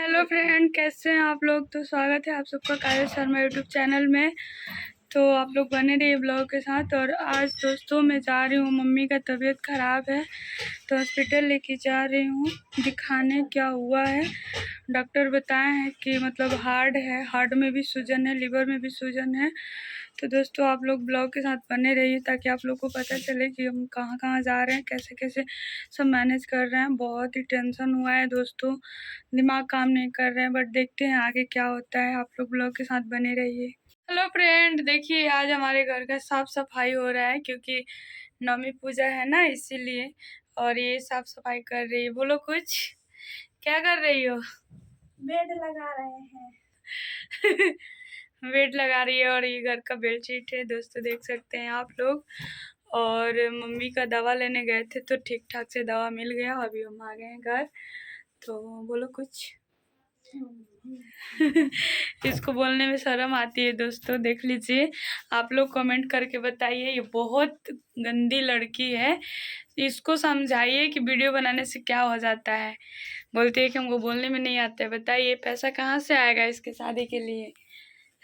Hello friend, कैसे हैं आप लोग। तो स्वागत है आप सबका कायल शर्मा यूट्यूब चैनल में। तो आप लोग बने रहिए ब्लॉग के साथ। और आज दोस्तों मैं जा रही हूँ, मम्मी का तबीयत ख़राब है तो हॉस्पिटल लेके जा रही हूँ दिखाने क्या हुआ है। डॉक्टर बताए हैं कि मतलब हार्ट है, हार्ट में भी सूजन है, लीवर में भी सूजन है। तो दोस्तों आप लोग ब्लॉग के साथ बने रहिए ताकि आप लोग को पता चले कि हम कहाँ कहाँ जा रहे हैं, कैसे कैसे सब मैनेज कर रहे हैं। बहुत ही टेंशन हुआ है दोस्तों, दिमाग काम नहीं कर रहे हैं, बट देखते हैं आगे क्या होता है। आप लोग ब्लॉग के साथ बने रहिए। हेलो फ्रेंड, देखिए आज हमारे घर का साफ सफाई हो रहा है क्योंकि नवमी पूजा है ना, इसीलिए। और ये साफ सफाई कर रही है। बोलो कुछ, क्या कर रही हो। बेड लगा रहे हैं। बेड लगा रही है और ये घर का बेडशीट है दोस्तों, देख सकते हैं आप लोग। और मम्मी का दवा लेने गए थे तो ठीक ठाक से दवा मिल गया, अभी हम आ गए हैं घर। तो बोलो कुछ। इसको बोलने में शर्म आती है दोस्तों, देख लीजिए। आप लोग कमेंट करके बताइए, ये बहुत गंदी लड़की है, इसको समझाइए कि वीडियो बनाने से क्या हो जाता है। बोलती है कि हमको बोलने में नहीं आता है। बताइए पैसा कहाँ से आएगा इसके शादी के लिए।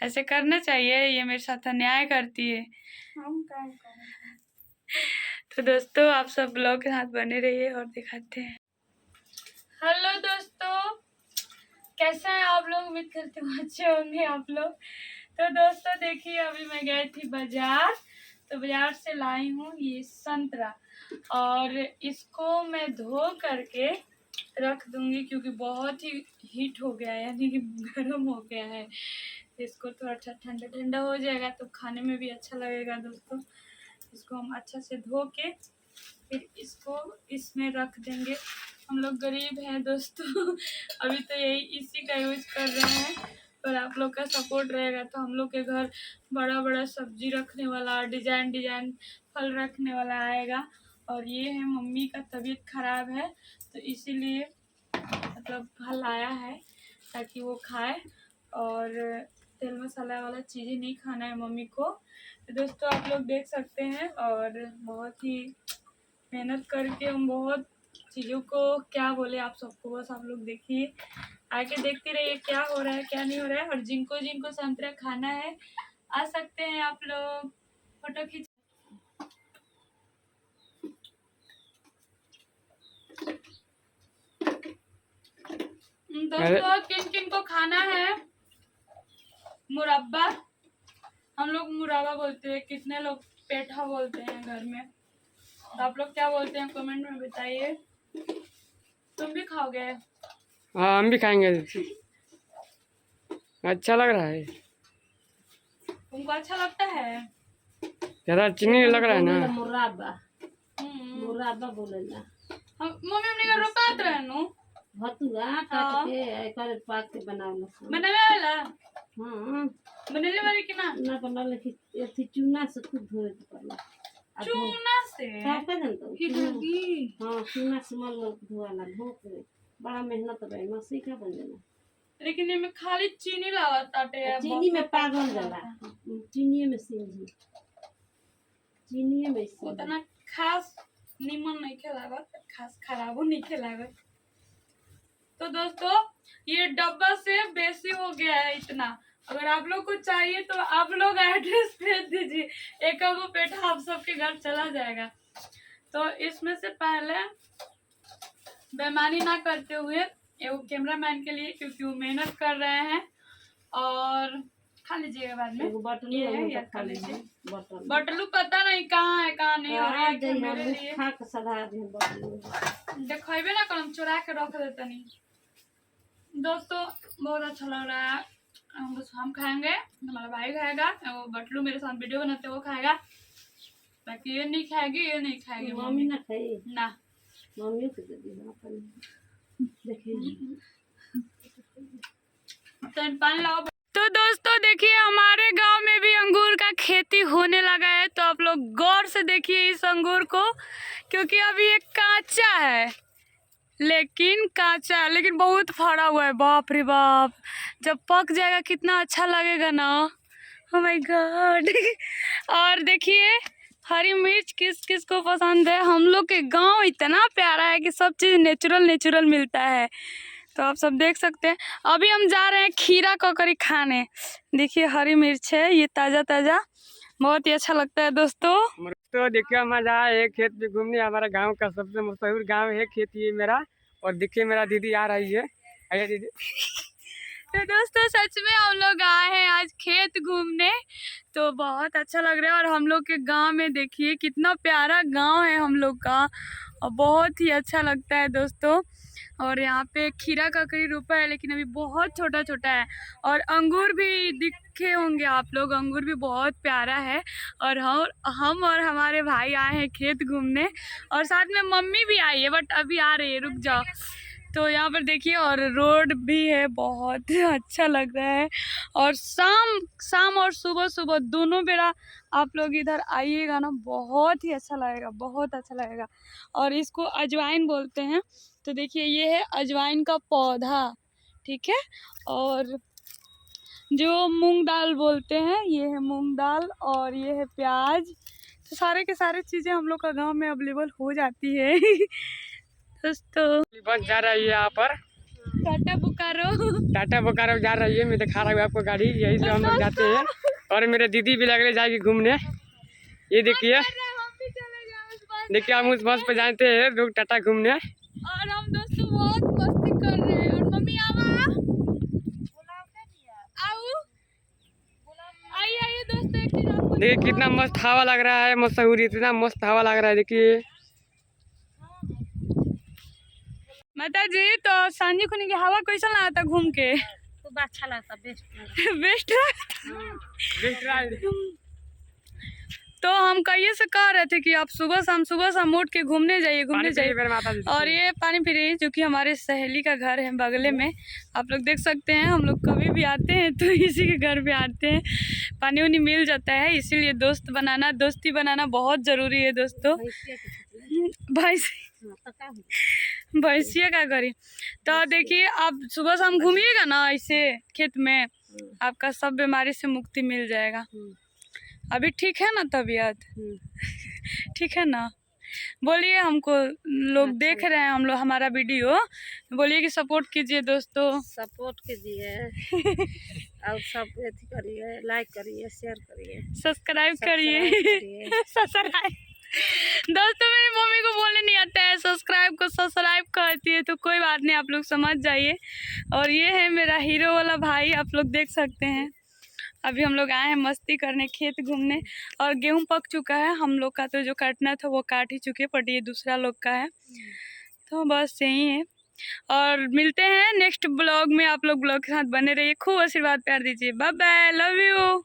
ऐसे करना चाहिए, ये मेरे साथ अन्याय करती है। हम काम करेंगे। तो दोस्तों आप सब ब्लॉग के साथ बने रहिए और दिखाते हैं। हेलो दोस्तों, कैसे हैं आप लोग। उम्मीद करते हैं अच्छे होंगे आप लोग। तो दोस्तों देखिए, अभी मैं गई थी बाजार, तो बाजार से लाई हूँ ये संतरा। और इसको मैं धो करके रख दूंगी क्योंकि बहुत ही हीट हो गया है, यानी कि गर्म हो गया है। इसको थोड़ा ठंडा ठंडा हो जाएगा तो खाने में भी अच्छा लगेगा दोस्तों। इसको हम अच्छा से धो के फिर इसको इसमें रख देंगे। हम लोग गरीब हैं दोस्तों, अभी तो यही इसी का यूज कर रहे हैं, पर आप लोग का सपोर्ट रहेगा तो हम लोग के घर बड़ा बड़ा सब्जी रखने वाला, डिजाइन डिजाइन फल रखने वाला आएगा। और ये है मम्मी का तबीयत खराब है तो इसीलिए मतलब फल आया है ताकि वो खाए। और तेल मसाला वाला चीज़ें नहीं खाना है मम्मी को। तो दोस्तों आप लोग देख सकते हैं, और बहुत ही मेहनत करके हम बहुत चीज़ों को क्या बोले आप सबको, बस आप लोग देखिए, आके देखते रहिए क्या हो रहा है क्या नहीं हो रहा है। और जिनको जिनको संतरा खाना है आ सकते हैं आप लोग, फोटो खींच। दोस्तों किन किन को खाना है मुरब्बा, हम लोग मुरब्बा बोलते हैं, कितने लोग पेठा बोलते हैं घर में। तो आप लोग क्या बोलते हैं कमेंट में बताइए। तुम भी खाओगे। हाँ हम भी खाएंगे, अच्छा लग रहा है। तुमको अच्छा लगता है। ज्यादा चीनी लग रहा है ना। मुराबा मुराबा बोलेला। हम मम्मी हमने का रोपात रहनु भतुआ काट के एकर पाक के बनावला। बनावे वाला। हां बनेले वाली कि ना ना बनल कि एथी चूना से खूब धोए के पड़ला। चूना से सब का जानतो की लगी। हां चूना से मल धोवाला, धो के बड़ा मेहनत है, मसी का बन जाला। लेकिन ये में खाली चीनी लागत ताटे, चीनी में पागल जाला, चीनी में सींझी, चीनी में सींझी उतना खास निमन नहीं खेलागत, खास खराबो नहीं खेलागत। तो दोस्तों ये डब्बा से बेसी हो गया है इतना। अगर आप लोग को चाहिए तो आप लोग एड्रेस भेज दीजिए, एक वो पेठा आप सबके घर चला जाएगा। तो इसमें से पहले बेईमानी ना करते हुए एगो कैमरामैन के लिए, क्योंकि वो मेहनत कर रहे हैं। और खा लीजिएगा बाद में, ये है या खा लीजिए। बटलू पता नहीं कहाँ है कहाँ नहीं, और ये मेरे लिए देखेबे ना कल चुरा के रख देता नहीं। दोस्तों बहुत अच्छा लग रहा है, हम खाएंगे, हमारा भाई खाएगा, वो बटलू मेरे साथ वीडियो बनाते वो खाएगा, बाकी ये नहीं खाएगी, ये नहीं खाएगी मम्मी ना खाई ना। मम्मी को दे दी अपन देखिए पानी लाओ। तो दोस्तों देखिए हमारे गांव में भी अंगूर का खेती होने लगा है, तो आप लोग गौर से देखिए इस अंगूर को, क्योंकि अभी ये कांचा है, लेकिन कांचा लेकिन बहुत फड़ा हुआ है। बाप रे बाप, जब पक जाएगा कितना अच्छा लगेगा ना। Oh my God. और देखिए हरी मिर्च किस किस को पसंद है। हम लोग के गांव इतना प्यारा है कि सब चीज़ नेचुरल नेचुरल मिलता है। तो आप सब देख सकते हैं। अभी हम जा रहे हैं खीरा ककड़ी खाने। देखिए हरी मिर्च है, ये ताज़ा ताज़ा, बहुत ही अच्छा लगता है दोस्तों। तो देखिए मजा है खेत पे घूमने। हमारा गांव का सबसे मशहूर गांव है खेत, ये मेरा। और देखिए मेरा दीदी आ रही है। आइए दीदी। तो दोस्तों सच में हम लोग आए हैं आज खेत घूमने, तो बहुत अच्छा लग रहा है। और हम लोग के गांव में देखिए कितना प्यारा गांव है हम लोग का, और बहुत ही अच्छा लगता है दोस्तों। और यहाँ पे खीरा ककड़ी रोपा है, लेकिन अभी बहुत छोटा छोटा है। और अंगूर भी दिखे होंगे आप लोग, अंगूर भी बहुत प्यारा है। और हम और हमारे भाई आए हैं खेत घूमने, और साथ में मम्मी भी आई है, बट अभी आ रही है, रुक जाओ। तो यहाँ पर देखिए, और रोड भी है, बहुत अच्छा लग रहा है। और शाम और सुबह सुबह दोनों बेरा आप लोग इधर आइएगा ना, बहुत ही अच्छा लगेगा, बहुत अच्छा लगेगा। और इसको अजवाइन बोलते हैं। तो देखिए ये है अजवाइन का पौधा, ठीक है। और जो मूंग दाल बोलते हैं, ये है मूंग दाल, और ये है प्याज। तो सारे के सारे चीज़ें हम लोग का गांव में अवेलेबल हो जाती है दोस्तों। बस जा रही है यहाँ पर टाटा बोकारो जा रही है। मैं दिखा रहा हूँ आपको गाड़ी, यही से हम लोग जाते हैं। और मेरे दीदी भी लगने जाएगी घूमने। ये देखिए, देखिए हम उस बस पे जाते हैं लोग टाटा घूमने। और हम दोस्तों बहुत मस्ती कर रहे हैं। और मम्मी आइए दोस्तों, एक चीज आपको देखिए कितना मस्त हवा लग रहा है, मशहूर इतना मस्त हवा लग रहा है। देखिए माता जी, तो सांझी खुनी की हवा कैसा लगा था घूम के? खूब अच्छा लगता, बेस्ट बेस्ट बेस्ट। तो हम कहिए से कह रहे थे कि आप सुबह शाम उठ के घूमने जाइए और ये पानी पी रही है, जो कि हमारे सहेली का घर है बगले में। आप लोग देख सकते हैं, हम लोग कभी भी आते हैं तो इसी के घर पे आते हैं। पानी उनी मिल जाता है, इसीलिए दोस्ती बनाना बहुत ज़रूरी है दोस्तों। भैंसिया का करी। तो देखिए आप सुबह शाम घूमिएगा ना ऐसे खेत में, आपका सब बीमारी से मुक्ति मिल जाएगा। अभी ठीक है ना तबीयत? ठीक है ना? बोलिए, हमको लोग देख रहे हैं, हम लोग हमारा वीडियो, बोलिए कि सपोर्ट कीजिए दोस्तों, सपोर्ट कीजिए और सब करिए, लाइक करिए, शेयर करिए, सब्सक्राइब करिए। सब्सक्राइब दोस्तों, मेरी मम्मी को बोलने नहीं आता है, सब्सक्राइब करती है, तो कोई बात नहीं, आप लोग समझ जाइए। और ये है मेरा हीरो वाला भाई, आप लोग देख सकते हैं। अभी हम लोग आए हैं मस्ती करने, खेत घूमने। और गेहूं पक चुका है, हम लोग का तो जो काटना था वो काट ही चुके, बट ये दूसरा लोग का है। तो बस यही है, और मिलते हैं नेक्स्ट ब्लॉग में। आप लोग ब्लॉग के साथ बने रहिए, खूब आशीर्वाद प्यार दीजिए। Bye bye, love you.